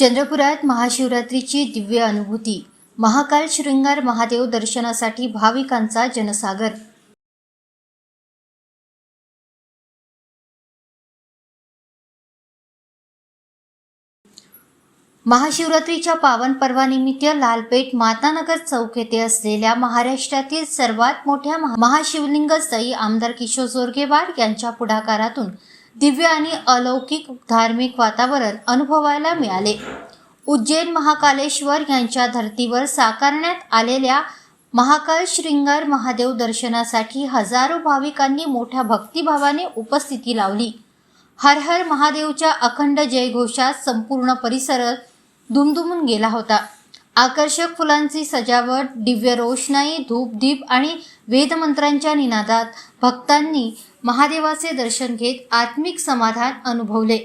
चंद्रपुरात महाशिवरात्रीची दिव्य अनुभूती। महाकाल श्रृंगार महादेव दर्शनासाठी भाविकांचा जनसागर। महाशिवरात्रीच्या पावन पर्वानिमित्त लालपेठ मातानगर चौक येथे असलेल्या महाराष्ट्रातील सर्वात मोठ्या महाशिवलिंग स्थळी आमदार किशोर जोरगेवार यांच्या पुढाकारातून दिव्य आणि अलौकिक धार्मिक वातावरण अनुभवायला मिळाले। उज्जैन महाकालेश्वर यांच्या धर्तीवर साकारण्यात आलेल्या महाकाल श्रृंगार महादेव दर्शनासाठी हजारो भाविकांनी मोठ्या भक्तिभावाने उपस्थिती लावली। हर हर महादेवच्या अखंड जयघोषात संपूर्ण परिसर दुमदुमून गेला होता। आकर्षक फुलांची सजावट, दिव्य रोषणाई, धूपदीप आणि वेदमंत्रांच्या निनादात भक्तांनी महादेवाचे दर्शन घेत आत्मिक समाधान अनुभवले।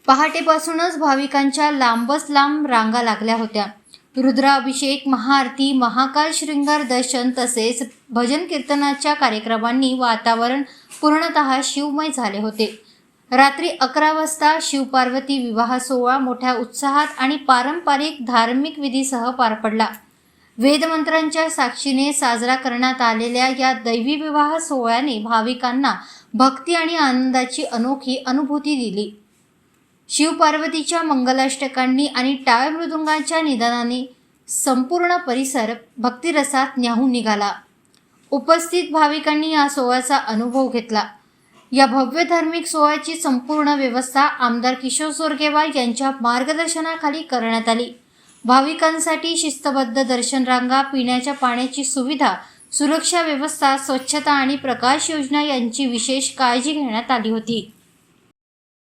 पहाटेपासूनच भाविकांच्या लांबच लांब रांगा लागल्या होत्या। रुद्राभिषेक, महाआरती, महाकाल श्रृंगार दर्शन तसेच भजन कीर्तनाच्या कार्यक्रमांनी वातावरण पूर्णतः शिवमय झाले होते। रात्री 11 वाजता शिवपार्वती विवाह सोहळा मोठ्या उत्साहात आणि पारंपरिक धार्मिक विधीसह पार पडला। वेदमंत्रांच्या साक्षीने साजरा करण्यात आलेल्या या दैवी विवाह सोहळ्याने भाविकांना भक्ती आणि आनंदाची अनोखी अनुभूती दिली। शिवपार्वतीच्या मंगलाष्टकांनी आणि टाळ मृदुंगाच्या निनादाने संपूर्ण परिसर भक्तिरसात न्हाऊन निघाला। उपस्थित भाविकांनी या सोहळ्याचा अनुभव घेतला। या भव्य धार्मिक सोहळ्याची संपूर्ण व्यवस्था आमदार किशोर जोरगेवार यांच्या मार्गदर्शनाखाली करण्यात आली। भाविकांसाठी शिस्तबद्ध दर्शन रांगा, पिण्याच्या पाण्याची सुविधा, सुरक्षा व्यवस्था, स्वच्छता आणि प्रकाश योजना यांची विशेष काळजी घेण्यात आली होती।